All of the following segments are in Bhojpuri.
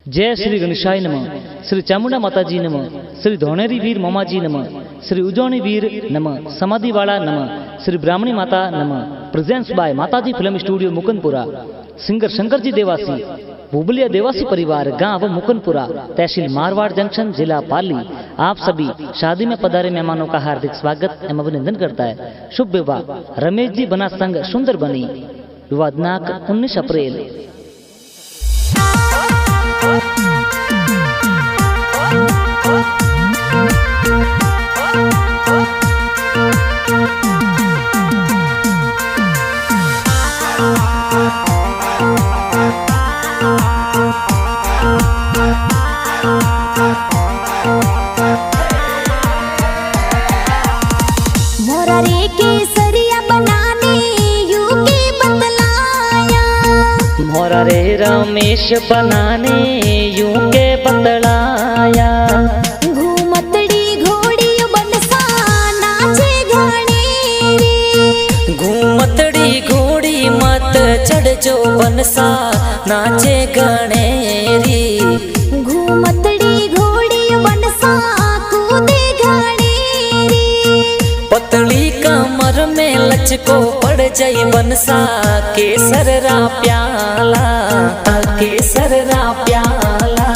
जय श्री गणेशाय नमः, श्री चामुंडा माताजी नमः, श्री धोणेरी वीर मामाजी नमः, श्री उजोणी वीर नमः, समाधिवाड़ा नमः, श्री ब्राह्मणी माता नमः। प्रेजेंस बाय माताजी film studio Mukundpura. Singer Shankar ji Dewasi, भूबलिया Dewasi परिवार, गांव मुकुंदपुरा, तहसील मारवाड़ जंक्शन, जिला पाली। आप सभी शादी में पधारे मेहमानों का हार्दिक स्वागत एवं अभिनंदन करता है। शुभ विवाह रमेश जी बना संघ सुंदर बनी, विवाह दिनांक 19 अप्रैल। मोरारे केसरिया बनाने यूके बतलाया, मोरारे रमेश बनाने यूके बतलाया। घूमतड़ी घोड़ी बनसा नाचे घाणे रे, घूमतड़ी घोड़ी मत चढ़ जो बनसा नाचे गणेरी। घूमतड़ी घोड़ी बनसा कूदे घाणे रे, पतली कमर में लचको पड़ जाई बनसा केसर रा प्याला, केसर रा प्याला।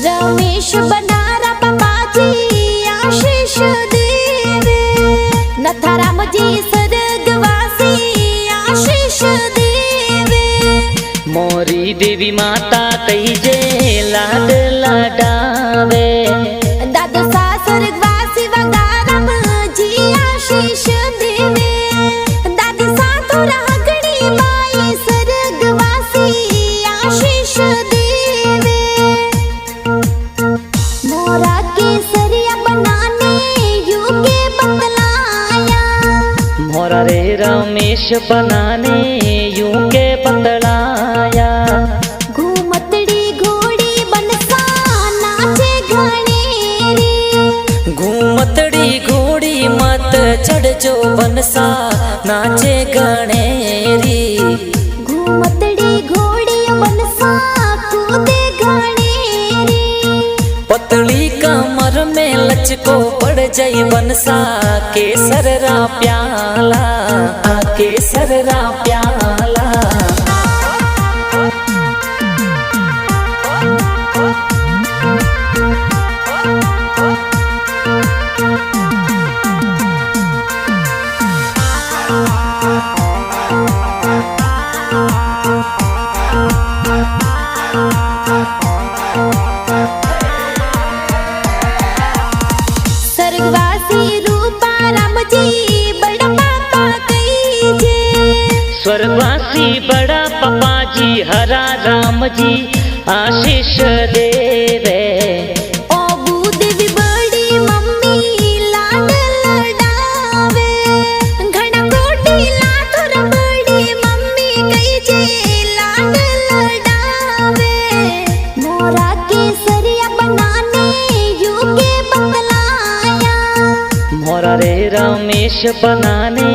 रमेश बनारा पापाजी आशीष देवे, नथाराम जी स्वर्गवासी आशीष देवे। मोरी देवी माता कही जे लाड लाडावे, दादो सा स्वर्गवासी वगारम जी आशीष देवे। दादी सा थोड़ा हगड़ी माई स्वर्गवासी आशीष देवे। मोरा केसरिया बनाने यूके बतलाया, मोरा रे रमेश बनाने यूके बतलाया। घूमतड़ी घोड़ी बनसा नाचे घाणे रे, घूमतड़ी घोड़ी मत चढ़ जो बनसा नाचे गणेरी। घूमतड़ी घोड़ी बनसा कूदे घाणे रे, पतली कमर में लचको पड़ जाई बनसा केसर रा प्याला, केसर रा प्याला। स्वर्गवासी रूपा राम जी बड़ा पापा कही जे, स्वर्गवासी बड़ा पापा जी हरा राम जी आशीष देवे। ओ बूदेवी बड़ी मम्मी लाड लडावे, घड़ा कोटी लाथुर बड़ी मम्मी कही जे लाड लडावे। मोरा केसरिया बनाने यूके बतलाया, मोरा रे रमेश बनाने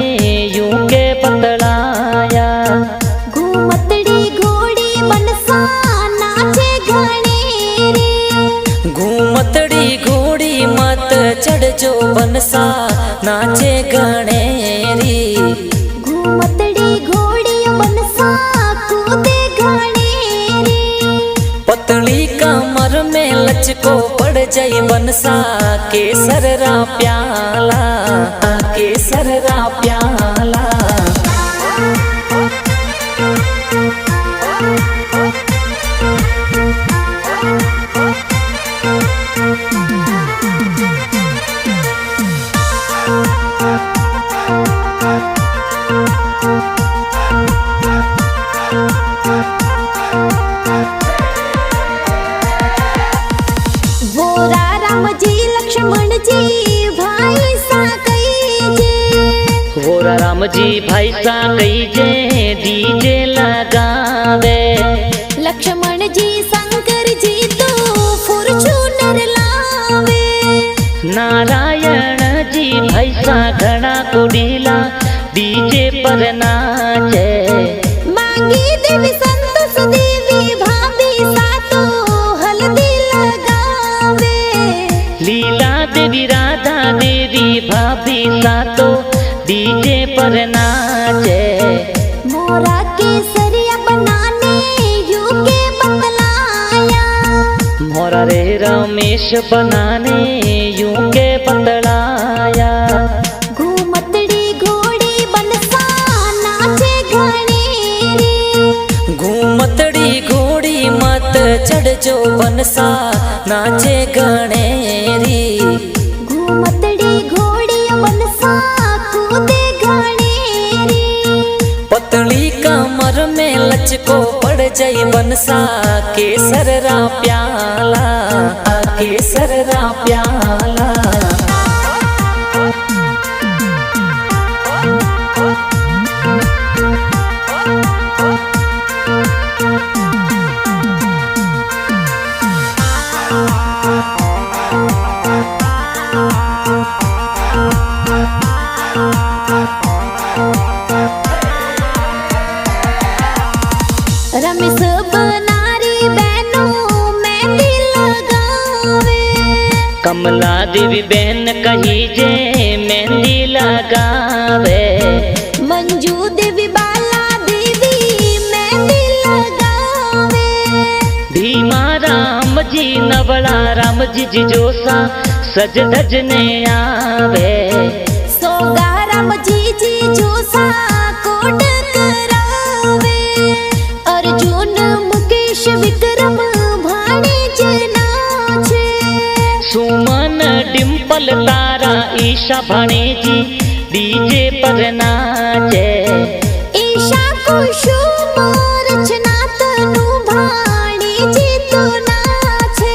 यूके बतलाया। घूमतड़ी घोड़ी बनसा नाचे घाणे रे, घूमतड़ी घोड़ी मत चढ़ जो बनसा नाचे गणेरी। घूमतड़ी घोड़ी बनसा कूदे घाणे रे, पतली कमर में लचको पड़ जाई बनसा केसर रा प्याला, केसर रा प्याला। भोरा राम जी लक्ष्मण जी भाई सा कई जे, भोरा राम जी भाई सा कही जे डीजे लगावे। लक्ष्मण जी शंकर जी तो फॉर्च्यूनर लावे। नारायण जी भाई सा घना कुड़ीला डीजे पर नाचे। मांगी देवी संतोष देवी भाभी सा तो हल्दी लगावे। लीला देवी राधा देवी भाभी सा तो डीजे पर नाचे। मोरा केसरिया बनाने यूके बतलाया। मोरा रे रमेश बनाने यूं के बतलाया। घूमतड़ी घोड़ी बनसा नाचे घनेरी। घूमतड़ी घोड़ी मत चढ़ जो बनसा नाचे गणेरी। घूमतड़ी घोड़ी बनसा कूदे घनेरी। पतली कमर में लचको पड़ जाई बनसा केसर रा प्याला। केसर रा प्याला। रमेश बनारी बहनों मेहंदी लगावे। कमला देवी बहन कही जे मेहंदी लगावे। मंजू देवी बाला देवी मेहंदी लगावे। भीमा राम जी नवला राम जी जोसा सज धजने आवे। सोगा राम जी जोसा कोट करावे। अर्जुन मुकेश विक्रम भाणे नाचे। सुमन डिम्पल तारा ईशा भाणेजी डीजे पर नाचे। ईशा कुसुम रचना तनु भाणेजी तो नाचे।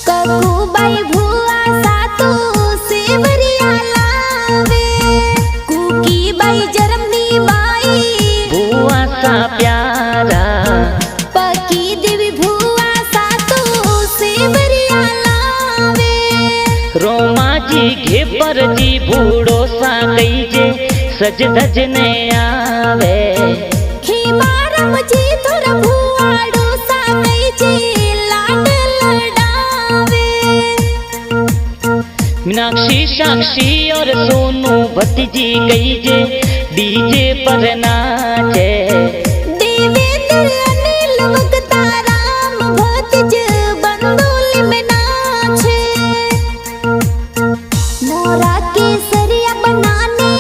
ककूबाई भुआ सातो सेवरिया लावे। कुकी बाई जरमनी बाई भुआ सा प्यारा। पकी देवी भुआ सातो सेवरिया लावे। रोमा जी घेपर जी बूढ़ो सा कही जे सज धजने आवे। खीमारम जी तोरा भुआड़ो सा कई जे लाड लडावे। मीनाक्षी साक्षी और सोनू भतीजी कही जे डीजे पर नाचे। देवेंद्र अनिल वक्ता राम भतीज बंदोली में नाचे। मोरा केसरिया बनाने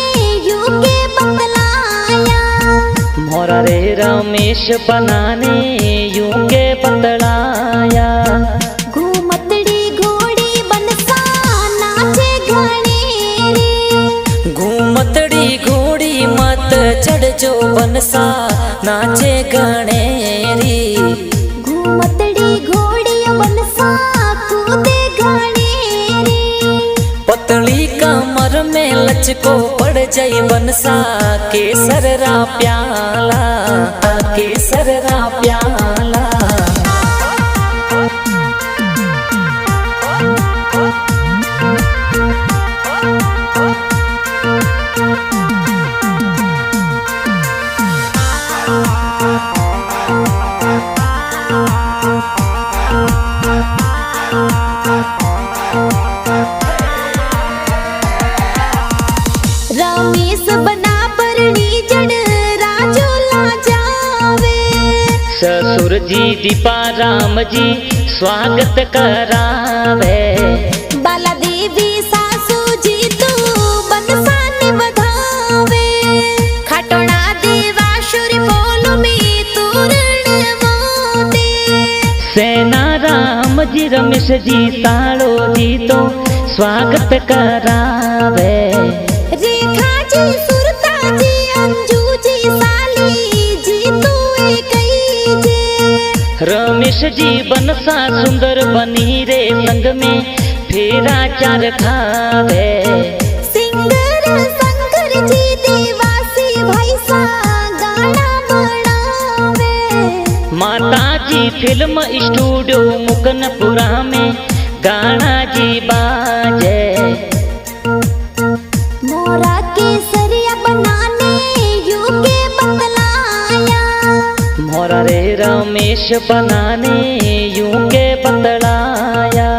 यूके बतलाया। मोरा रे रमेश बनाने यूं के बतलाया। घूमतड़ी घोड़ी बनसा नाचे घनेरी। घूमतड़ी घोड़ी मत चढ़ जो बनसा नाचे गणेरी। घूमतड़ी घोड़ी बनसा कूदे घनेरी। पतली कमर में लचको पड़ जाई बनसा केसर रा प्याला। केसर रा प्याला। रमेश बना परणी जड़ राजोला जावे। ससुर जी दीपा राम जी स्वागत करावे। बाला देवी सासू जी तू बनसाने बधावे। खटोना देवा शुरी बोलो में तोरण मोते। सेना श्याम जी रमेश जी साड़ो जी तो स्वागत करावे। रेखा जी सुरता जी अंजू जी साली जी तू कई जे। रमेश जी बनसा सुंदर बनी रे संग में फेरा चार खावे। सिंगर शंकर जी देवासी भाई सा गाना बनावे। माता जी फिल्म स्टूडियो मुकनपुरा में गाना जी बाजे। मोरा केसरिया बनाने यूके बतलाया। मोरा रे रमेश बनाने यूं के बतलाया।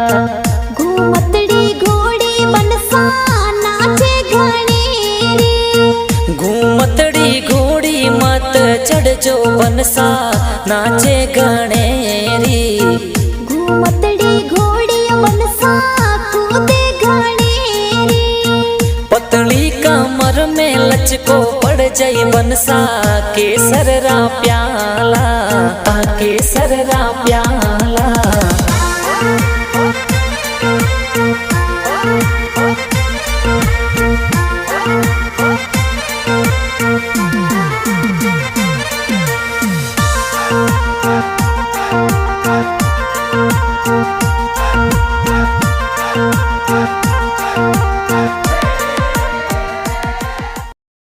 घूमतड़ी घोड़ी बनसा नाचे घणे रे। घूमतड़ी घोड़ी मत चढ़ जो बनसा नाचे गणेरी। घूमतड़ी घोड़ी बनसा कूदे घणे रे। पतली कमर में लचको पड़ जाई बनसा केसर रा प्याला। केसर रा प्याला।